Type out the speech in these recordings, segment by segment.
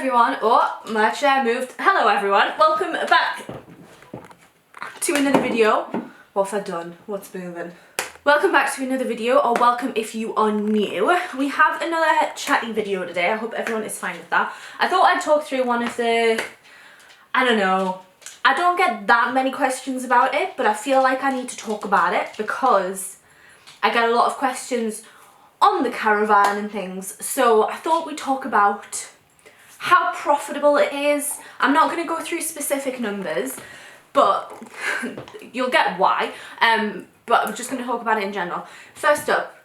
everyone. Oh, my chair moved. Hello everyone. Welcome back to another video. What have I done? What's moving? Welcome back to another video, or welcome if you are new. We have another chatty video today. I hope everyone is fine with that. I thought I'd talk through one of the, I don't know, I don't get that many questions about it, but I feel like I need to talk about it because I get a lot of questions on the caravan and things. So I thought we'd talk about how profitable it is. I'm not going to go through specific numbers, but you'll get why. But I'm just going to talk about it in general. First up,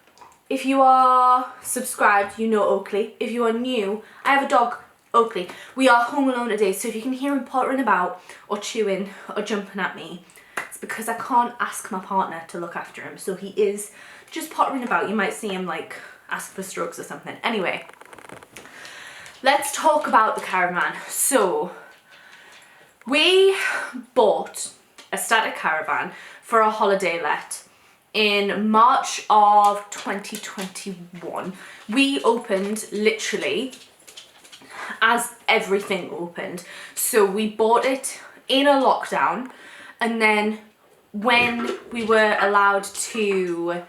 if you are subscribed, you know Oakley. If you are new, I have a dog, Oakley. We are home alone today, so if you can hear him pottering about or chewing or jumping at me, it's because I can't ask my partner to look after him. So he is just pottering about. You might see him like ask for strokes or something. Anyway, let's talk about the caravan. So we bought a static caravan for a holiday let in March of 2021. We opened literally as everything opened. So we bought it in a lockdown, and then when we were allowed to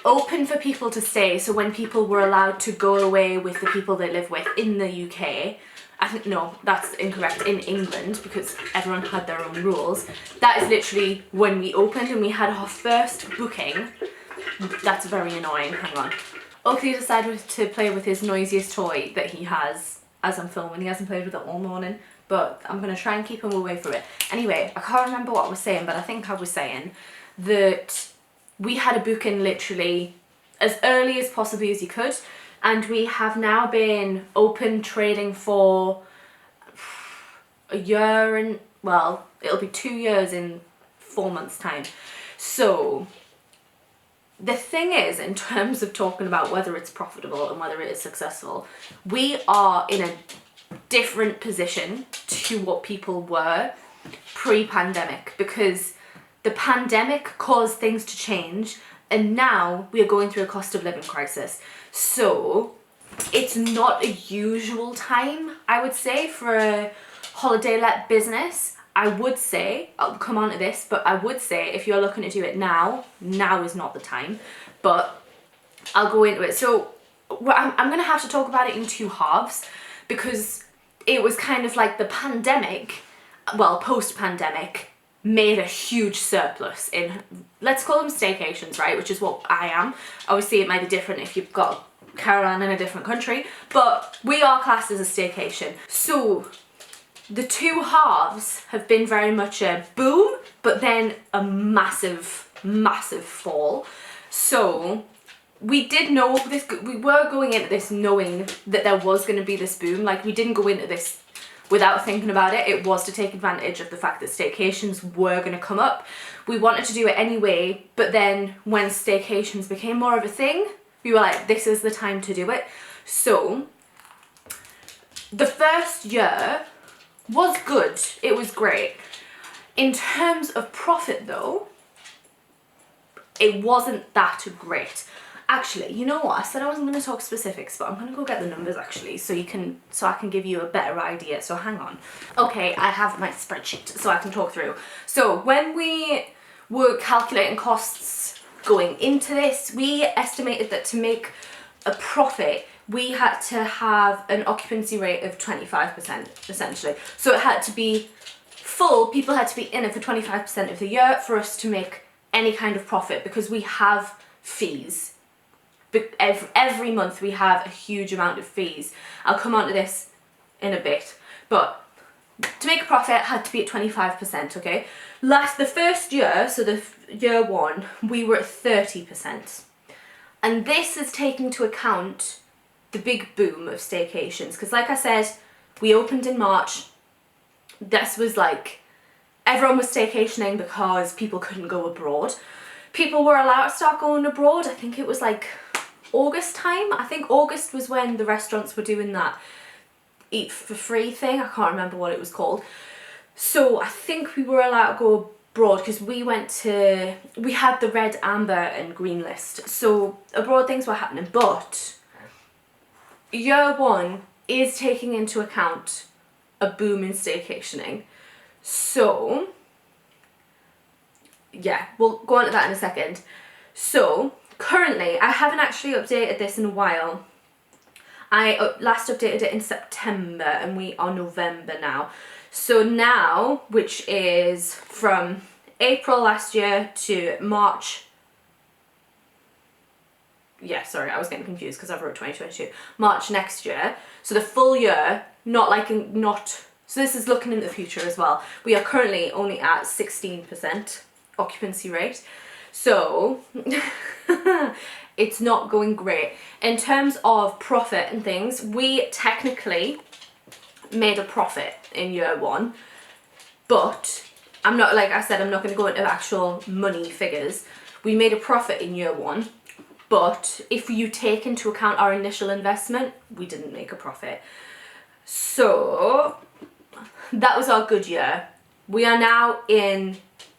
open for people to stay, so when people were allowed to go away with the people they live with in the UK, I think, no, that's incorrect, in England, because everyone had their own rules. That is literally when we opened, and we had our first booking. That's very annoying, hang on. Oakley decided to play with his noisiest toy that he has as I'm filming. He hasn't played with it all morning, but I'm going to try and keep him away from it. Anyway, I can't remember what I was saying, but I think I was saying that we had a booking literally as early as possibly as you could, and we have now been open trading for a year and, well, it'll be 2 years in 4 months' time. So the thing is, in terms of talking about whether it's profitable and whether it is successful, we are in a different position to what people were pre-pandemic, because the pandemic caused things to change, and now we are going through a cost of living crisis. So it's not a usual time, I would say, for a holiday let business. I would say, I'll come on to this, but I would say if you're looking to do it now is not the time. But I'll go into it. So I'm going to have to talk about it in two halves, because it was kind of like the pandemic, well, post-pandemic, made a huge surplus in, let's call them staycations, right, which is what I am. Obviously it might be different if you've got a caravan in a different country, but we are classed as a staycation. So the two halves have been very much a boom, but then a massive, massive fall. So we did know this, we were going into this knowing that there was going to be this boom. Like, we didn't go into this without thinking about it. It was to take advantage of the fact that staycations were going to come up. We wanted to do it anyway, but then when staycations became more of a thing, we were like, this is the time to do it. So the first year was good. It was great. In terms of profit though, it wasn't that great. Actually, you know what? I said I wasn't going to talk specifics, but I'm going to go get the numbers actually, so I can give you a better idea. So hang on. Okay, I have my spreadsheet, so I can talk through. So when we were calculating costs going into this, we estimated that to make a profit, we had to have an occupancy rate of 25%, essentially. So it had to be full. People had to be in it for 25% of the year for us to make any kind of profit, because we have fees. Every month we have a huge amount of fees. I'll come on to this in a bit, but to make a profit it had to be at 25%, okay? The first year, so the year one, we were at 30%. And this is taking into account the big boom of staycations, because like I said, we opened in March. This was like, everyone was staycationing because people couldn't go abroad. People were allowed to start going abroad, I think it was like August time. I think August was when the restaurants were doing that eat for free thing. I can't remember what it was called. So I think we were allowed to go abroad because we had the red, amber and green list. So abroad things were happening, but year one is taking into account a boom in staycationing. So yeah, we'll go on to that in a second. So currently, I haven't actually updated this in a while. I last updated it in September and we are November now. So now, which is from April last year to March. Yeah, sorry, I was getting confused because I wrote 2022. March next year. So the full year, so this is looking in the future as well. We are currently only at 16% occupancy rate. So it's not going great. In terms of profit and things, we technically made a profit in year one, but I'm not, like I said, I'm not going to go into actual money figures. We made a profit in year one, but if you take into account our initial investment, we didn't make a profit. So that was our good year. We are now in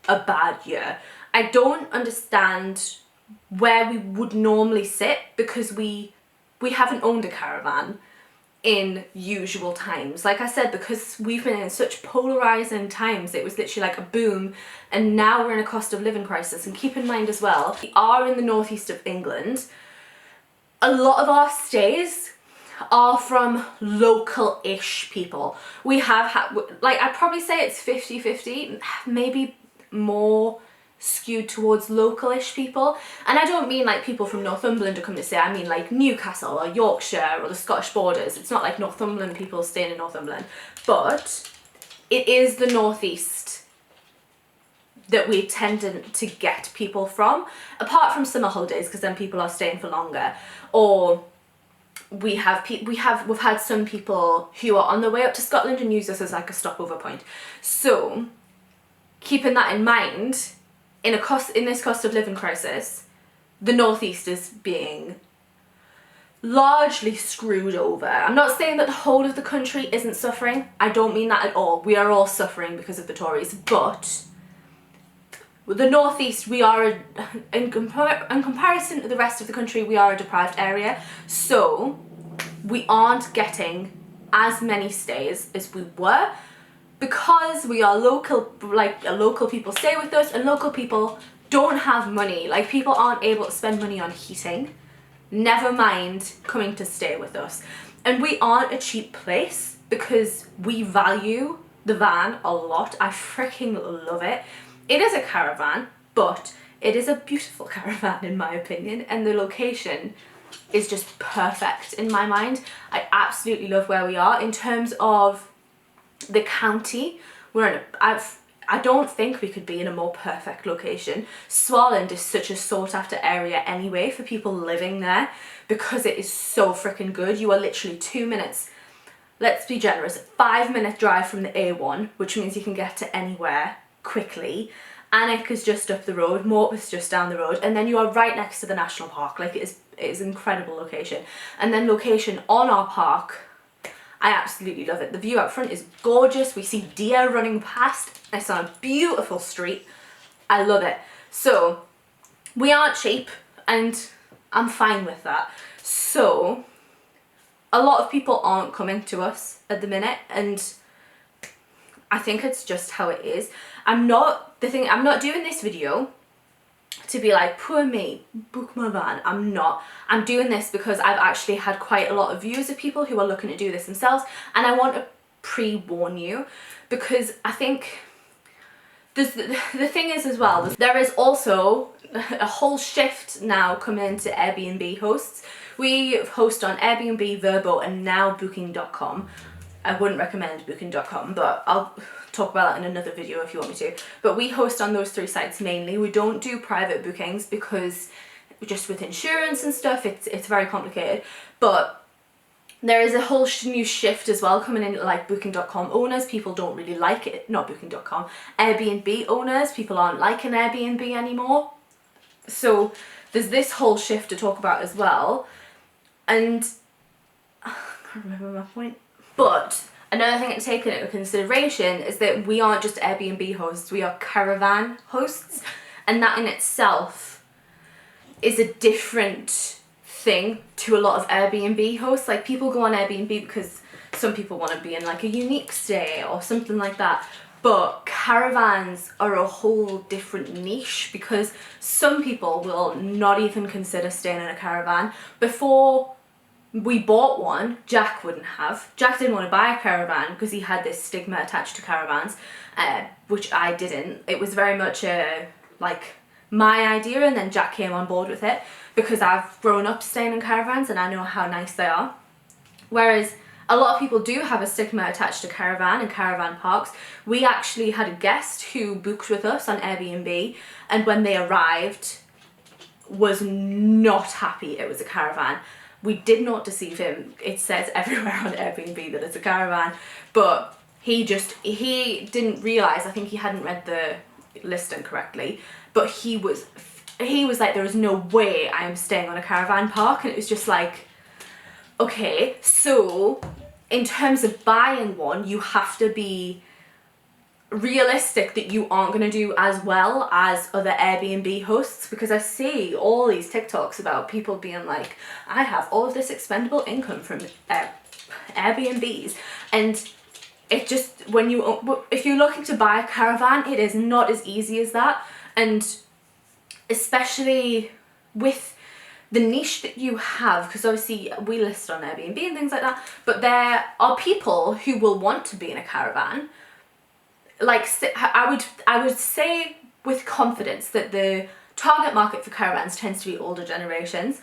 a bad year. I don't understand where we would normally sit because we haven't owned a caravan in usual times. Like I said, because we've been in such polarizing times, it was literally like a boom, and now we're in a cost of living crisis. And keep in mind as well, we are in the northeast of England. A lot of our stays are from local-ish people. We have had, like, I'd probably say it's 50-50, maybe more skewed towards local-ish people. And I don't mean like people from Northumberland are coming to stay, I mean like Newcastle or Yorkshire or the Scottish borders. It's not like Northumberland people staying in Northumberland, but it is the northeast that we tended to get people from, apart from summer holidays, because then people are staying for longer. Or we've had some people who are on their way up to Scotland and use us as like a stopover point. So keeping that in mind, in this cost of living crisis, the northeast is being largely screwed over. I'm not saying that the whole of the country isn't suffering. I don't mean that at all. We are all suffering because of the Tories, but with the northeast, we are, in comparison to the rest of the country, we are a deprived area. So we aren't getting as many stays as we were, because we are local, like local people stay with us, and local people don't have money. Like, people aren't able to spend money on heating, never mind coming to stay with us. And we aren't a cheap place because we value the van a lot. I freaking love it. It is a caravan, but it is a beautiful caravan in my opinion, and the location is just perfect in my mind. I absolutely love where we are. In terms of the county, I don't think we could be in a more perfect location. Swaland is such a sought after area anyway for people living there, because it is so freaking good. You are literally 2 minutes, let's be generous, 5-minute drive from the A1, which means you can get to anywhere quickly. Alnwick is just up the road, Morpeth's just down the road, and then you are right next to the national park. Like, it is an incredible location. And then location on our park, I absolutely love it. The view out front is gorgeous. We see deer running past. It's on a beautiful street. I love it. So we aren't cheap, and I'm fine with that. So a lot of people aren't coming to us at the minute, and I think it's just how it is. I'm not doing this video to be like, poor me, book my van. I'm not. I'm doing this because I've actually had quite a lot of views of people who are looking to do this themselves, and I want to pre-warn you, because I think the thing is as well, there is also a whole shift now coming into Airbnb hosts. We host on Airbnb, VRBO, and now booking.com. I wouldn't recommend booking.com, but I'll talk about that in another video if you want me to. But we host on those 3 sites mainly. We don't do private bookings because just with insurance and stuff, it's very complicated. But there is a whole new shift as well coming in, like booking.com owners. People don't really like it. Not booking.com. Airbnb owners. People aren't liking Airbnb anymore. So there's this whole shift to talk about as well. And I can't remember my point. But another thing to take into consideration is that we aren't just Airbnb hosts, we are caravan hosts, and that in itself is a different thing to a lot of Airbnb hosts. Like, people go on Airbnb because some people want to be in like a unique stay or something like that. But caravans are a whole different niche, because some people will not even consider staying in a caravan. Before we bought one, Jack wouldn't have. Jack didn't want to buy a caravan because he had this stigma attached to caravans, which I didn't. It was very much like my idea, and then Jack came on board with it because I've grown up staying in caravans and I know how nice they are. Whereas a lot of people do have a stigma attached to caravan and caravan parks. We actually had a guest who booked with us on Airbnb, and when they arrived was not happy it was a caravan. We did not deceive him. It says everywhere on Airbnb that it's a caravan, but he didn't realise, I think he hadn't read the listing correctly, but he was like, there is no way I am staying on a caravan park. And it was just like, okay, so in terms of buying one, you have to be realistic that you aren't going to do as well as other Airbnb hosts, because I see all these TikToks about people being like, I have all of this expendable income from Airbnbs, and it just, if you're looking to buy a caravan, it is not as easy as that. And especially with the niche that you have, because obviously we list on Airbnb and things like that, but there are people who will want to be in a caravan. Like, I would say with confidence that the target market for caravans tends to be older generations,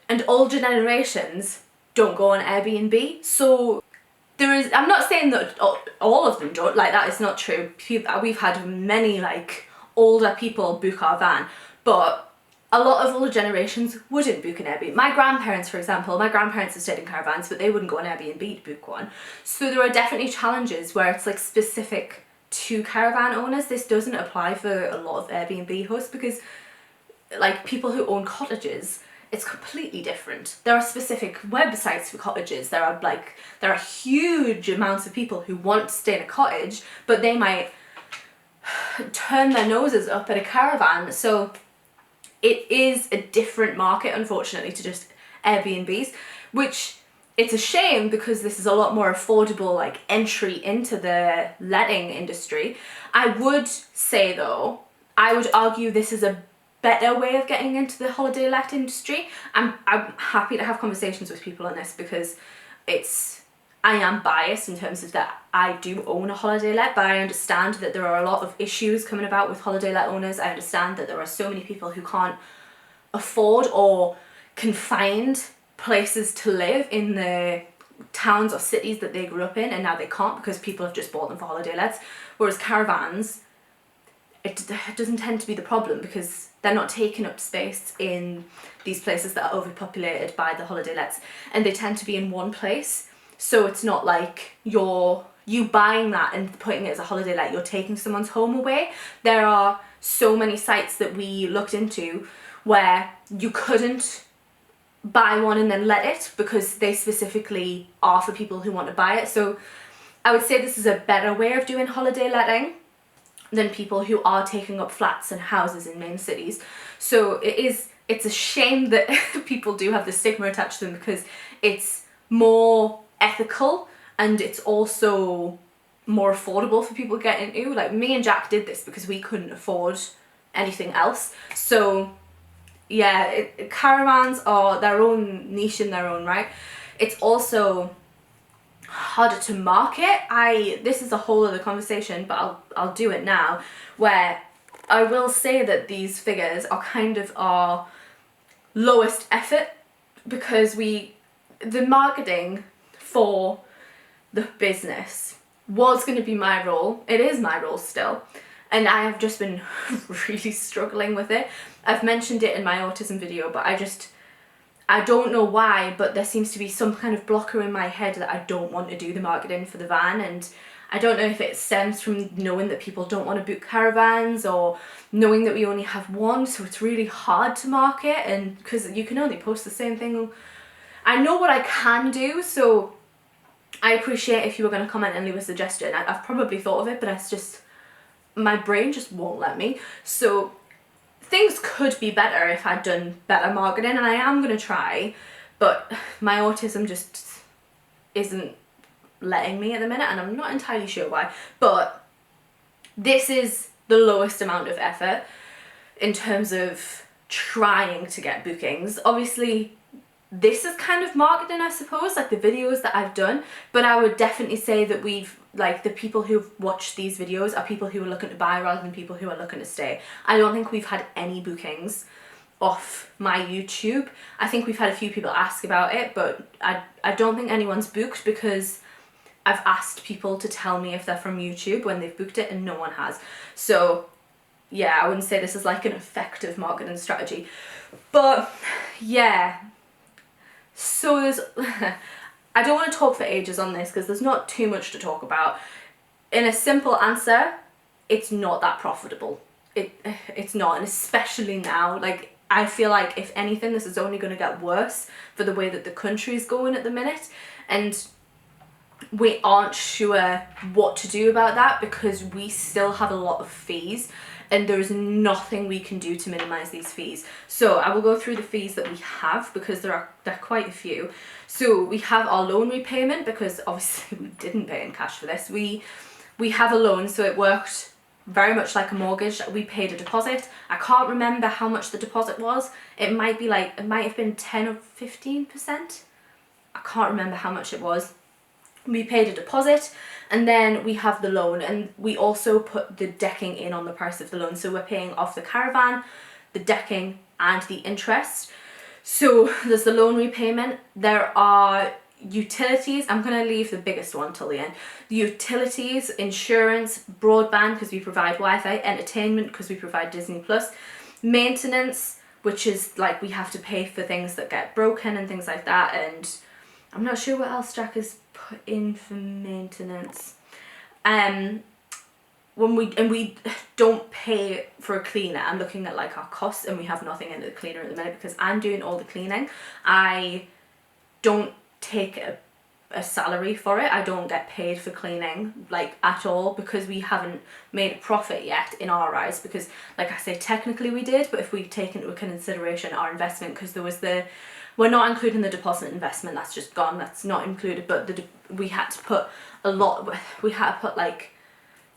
and older generations don't go on Airbnb. So I'm not saying that all of them don't, like, that is not true. We've had many like older people book our van, but a lot of older generations wouldn't book an Airbnb. My grandparents, for example, have stayed in caravans, but they wouldn't go on Airbnb to book one. So there are definitely challenges where it's like specific to caravan owners. This doesn't apply for a lot of Airbnb hosts, because like people who own cottages, it's completely different. There are specific websites for cottages. There are huge amounts of people who want to stay in a cottage, but they might turn their noses up at a caravan. So it is a different market, unfortunately, to just Airbnbs, which it's a shame, because this is a lot more affordable like entry into the letting industry. I would say though, I would argue this is a better way of getting into the holiday let industry. I'm happy to have conversations with people on this, because I am biased in terms of that I do own a holiday let, but I understand that there are a lot of issues coming about with holiday let owners. I understand that there are so many people who can't afford or can find places to live in the towns or cities that they grew up in, and now they can't because people have just bought them for holiday lets. Whereas caravans, it doesn't tend to be the problem, because they're not taking up space in these places that are overpopulated by the holiday lets, and they tend to be in one place. So it's not like you buying that and putting it as a holiday let, you're taking someone's home away. There are so many sites that we looked into where you couldn't buy one and then let it, because they specifically are for people who want to buy it. So I would say this is a better way of doing holiday letting than people who are taking up flats and houses in main cities. So it's a shame that people do have the stigma attached to them, because it's more ethical and it's also more affordable for people to get into. Like, me and Jack did this because we couldn't afford anything else. So yeah, caravans are their own niche in their own right. It's also harder to market. This is a whole other conversation, but I'll do it now, where I will say that these figures are kind of our lowest effort, because the marketing for the business was going to be my role. It is my role still, and I have just been really struggling with it. I've mentioned it in my autism video, but I don't know why, but there seems to be some kind of blocker in my head that I don't want to do the marketing for the van. And I don't know if it stems from knowing that people don't want to book caravans, or knowing that we only have one, so it's really hard to market, and because you can only post the same thing. I know what I can do, so I appreciate if you were going to comment and leave a suggestion. I've probably thought of it, but it's just, my brain just won't let me. So things could be better if I'd done better marketing, and I am going to try, but my autism just isn't letting me at the minute, and I'm not entirely sure why. But this is the lowest amount of effort in terms of trying to get bookings. Obviously this is kind of marketing, I suppose, like the videos that I've done, but I would definitely say that we've, like, the people who've watched these videos are people who are looking to buy rather than people who are looking to stay. I don't think we've had any bookings off my YouTube. I think we've had a few people ask about it, but I don't think anyone's booked, because I've asked people to tell me if they're from YouTube when they've booked it, and no one has. So yeah, I wouldn't say this is like an effective marketing strategy. But yeah, so there's I don't want to talk for ages on this because there's not too much to talk about. In a simple answer, it's not that profitable. It's not, and especially now, like, I feel like if anything, this is only going to get worse for the way that the country is going at the minute, and we aren't sure what to do about that because we still have a lot of fees, and there's nothing we can do to minimize these fees. So I will go through the fees that we have, because there are quite a few. So we have our loan repayment, because obviously we didn't pay in cash for this. We have a loan, so it worked very much like a mortgage. We paid a deposit. I can't remember how much the deposit was. It might have been 10 or 15%. I can't remember how much it was. We paid a deposit, and then we have the loan, and we also put the decking in on the price of the loan. So we're paying off the caravan, the decking, and the interest. So there's the loan repayment. There are utilities. I'm going to leave the biggest one till the end. The utilities, insurance, broadband because we provide Wi-Fi, entertainment because we provide Disney Plus, maintenance, which is like we have to pay for things that get broken and things like that, and I'm not sure what else Jack has put in for maintenance. When we don't pay for a cleaner, I'm looking at like our costs, and we have nothing into the cleaner at the minute because I'm doing all the cleaning. I don't take a salary for it. I don't get paid for cleaning like at all, because we haven't made a profit yet in our eyes, because like I say, technically we did, but if we take into consideration our investment, because there was we're not including the deposit investment, that's just gone, that's not included, but we had to put a lot, we had to put like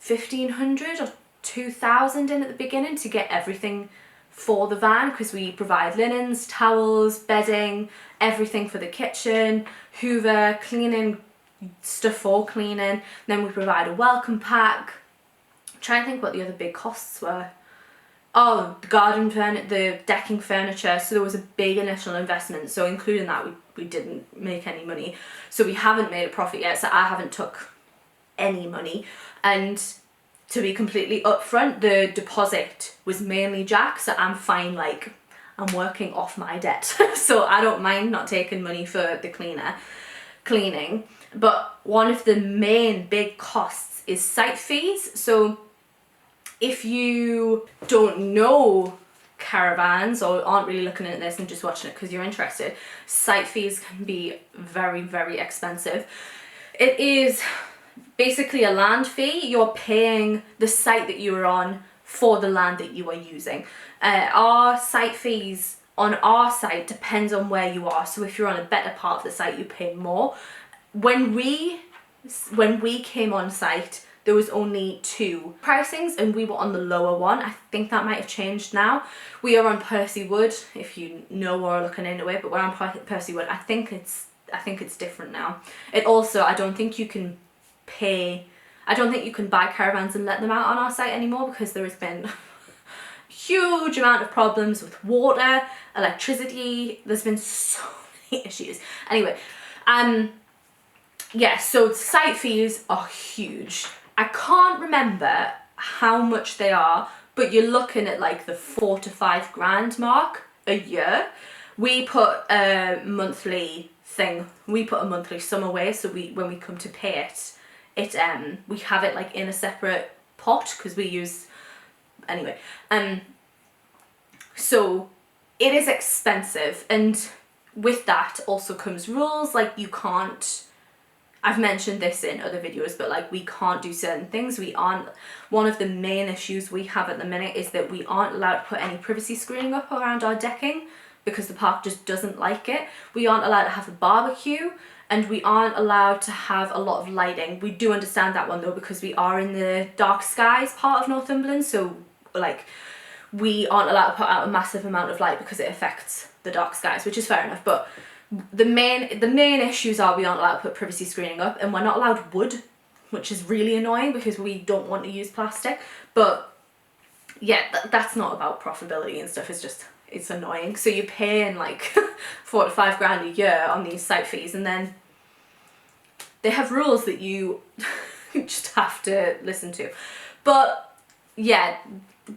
1,500 or 2,000 in at the beginning to get everything for the van, because we provide linens, towels, bedding, everything for the kitchen, hoover, cleaning, stuff for cleaning. Then we provide a welcome pack. I'm trying to think what the other big costs were. Oh, the garden the decking furniture. So there was a big initial investment. So including that, we didn't make any money. So we haven't made a profit yet. So I haven't took any money. And to be completely upfront, the deposit was mainly Jack. So I'm fine, like I'm working off my debt. So I don't mind not taking money for the cleaning. But one of the main big costs is site fees. So if you don't know caravans or aren't really looking at this and just watching it because you're interested, site fees can be very, very expensive. It is basically a land fee. You're paying the site that you're on for the land that you are using. Our site fees on our site depends on where you are. So if you're on a better part of the site, you pay more. When we came on site, there was only 2 pricings, and we were on the lower one. I think that might have changed now. We are on Percy Wood, if you know or are looking into it, but we're on Percy Wood. I think it's different now. It also, I don't think you can buy caravans and let them out on our site anymore, because there has been a huge amount of problems with water, electricity. There's been so many issues. Anyway, yeah, so site fees are huge. I can't remember how much they are, but you're looking at like the 4 to 5 grand mark a year. We put a monthly thing. We put a monthly sum away, so when we come to pay it, we have it like in a separate pot, because we use anyway. So it is expensive, and with that also comes rules, like you can't I've mentioned this in other videos, but like we can't do certain things. One of the main issues we have at the minute is that we aren't allowed to put any privacy screening up around our decking because the park just doesn't like it. We aren't allowed to have a barbecue, and we aren't allowed to have a lot of lighting. We do understand that one though, because we are in the dark skies part of Northumberland, so like we aren't allowed to put out a massive amount of light because it affects the dark skies, which is fair enough. But the main issues are we aren't allowed to put privacy screening up, and we're not allowed wood, which is really annoying because we don't want to use plastic. But yeah, that's not about profitability and stuff, it's annoying. So you're paying like 4 to 5 grand a year on these site fees, and then they have rules that you just have to listen to. But yeah,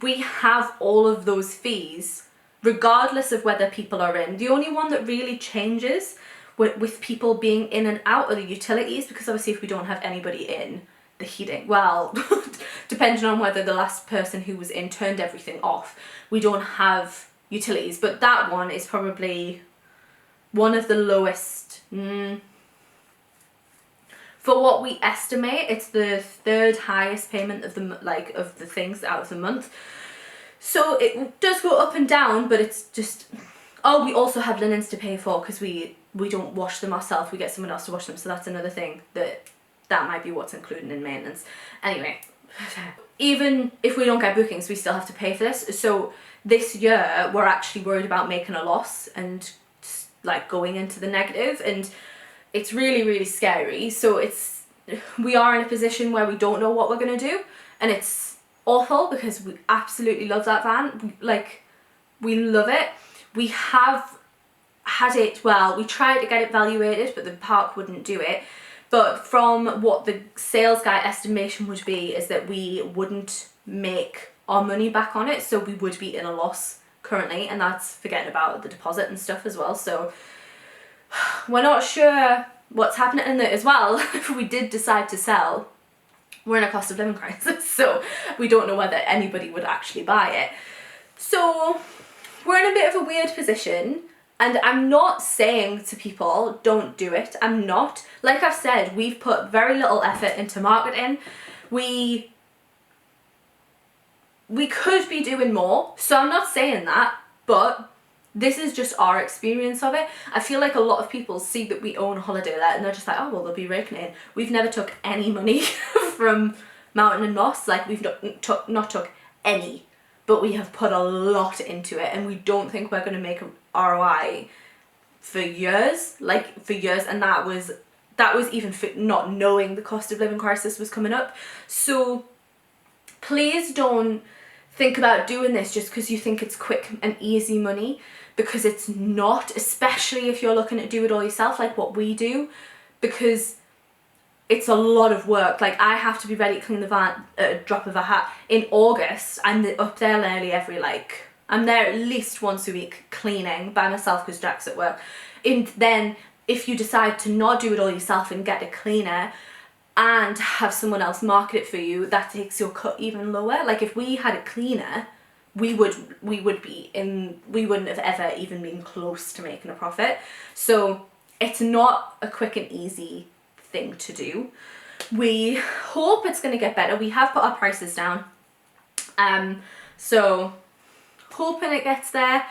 we have all of those fees regardless of whether people are in. The only one that really changes with people being in and out are the utilities, because obviously if we don't have anybody in, the heating, well, depending on whether the last person who was in turned everything off, we don't have utilities. But that one is probably one of the lowest. For what we estimate, it's the 3rd highest payment of the things out of the month. So it does go up and down, but it's just, oh, we also have linens to pay for because we don't wash them ourselves. We get someone else to wash them. So that's another thing that might be what's included in maintenance. Anyway, even if we don't get bookings, we still have to pay for this. So this year we're actually worried about making a loss and like going into the negative, and it's really, really scary. So we are in a position where we don't know what we're going to do, and it's awful because we absolutely love that van. We love it. We have had it, well, we tried to get it valuated, but the park wouldn't do it. But from what the sales guy estimation would be is that we wouldn't make our money back on it, so we would be in a loss currently, and that's forgetting about the deposit and stuff as well. So we're not sure what's happening in there as well. If we did decide to sell, we're in a cost of living crisis, so we don't know whether anybody would actually buy it. So we're in a bit of a weird position, and I'm not saying to people don't do it. I'm not. Like I've said, we've put very little effort into marketing. We could be doing more, so I'm not saying that, but this is just our experience of it. I feel like a lot of people see that we own Holiday Let and they're just like, oh, well, they'll be raking it in. We've never took any money from Mountain and Moss. Like, we've not took any, but we have put a lot into it, and we don't think we're going to make a ROI for years. And that was even for not knowing the cost of living crisis was coming up. So please don't think about doing this just because you think it's quick and easy money, because it's not, especially if you're looking to do it all yourself like what we do, because it's a lot of work. Like, I have to be ready to clean the van at a drop of a hat. In August, I'm up there nearly I'm there at least once a week cleaning by myself because Jack's at work. And then if you decide to not do it all yourself and get a cleaner and have someone else market it for you, that takes your cut even lower. Like, if we had a cleaner, we wouldn't have ever even been close to making a profit. So it's not a quick and easy thing to do. We hope it's going to get better. We have put our prices down, so hoping it gets there.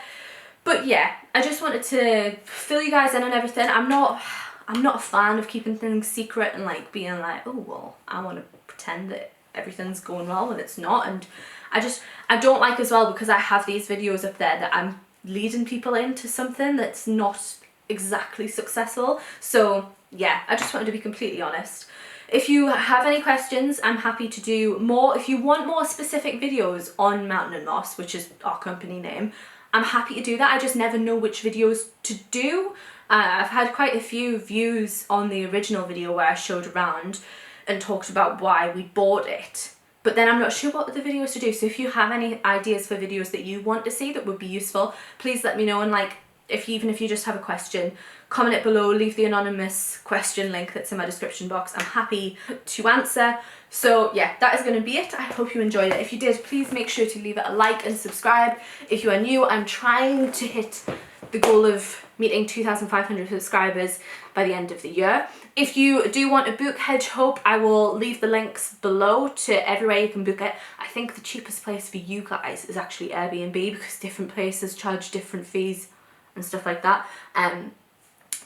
But yeah, I just wanted to fill you guys in on everything. I'm not a fan of keeping things secret and like being like, oh well, I want to pretend that everything's going well when it's not. And I don't like as well, because I have these videos up there that I'm leading people into something that's not exactly successful. So yeah, I just wanted to be completely honest. If you have any questions, I'm happy to do more. If you want more specific videos on Mountain and Moss, which is our company name, I'm happy to do that. I just never know which videos to do. I've had quite a few views on the original video where I showed around and talked about why we bought it, but then I'm not sure what other videos to do. So if you have any ideas for videos that you want to see that would be useful, please let me know. And like, even if you just have a question, comment it below, leave the anonymous question link that's in my description box. I'm happy to answer. So yeah, that is going to be it. I hope you enjoyed it. If you did, please make sure to leave it a like and subscribe. If you are new, I'm trying to hit the goal of meeting 2,500 subscribers by the end of the year. If you do want to book Hedge Hope, I will leave the links below to everywhere you can book it. I think the cheapest place for you guys is actually Airbnb, because different places charge different fees and stuff like that.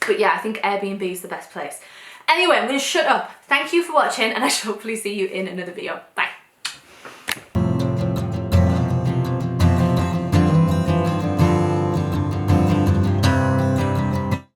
But yeah, I think Airbnb is the best place. Anyway, I'm going to shut up. Thank you for watching, and I shall hopefully see you in another video. Bye.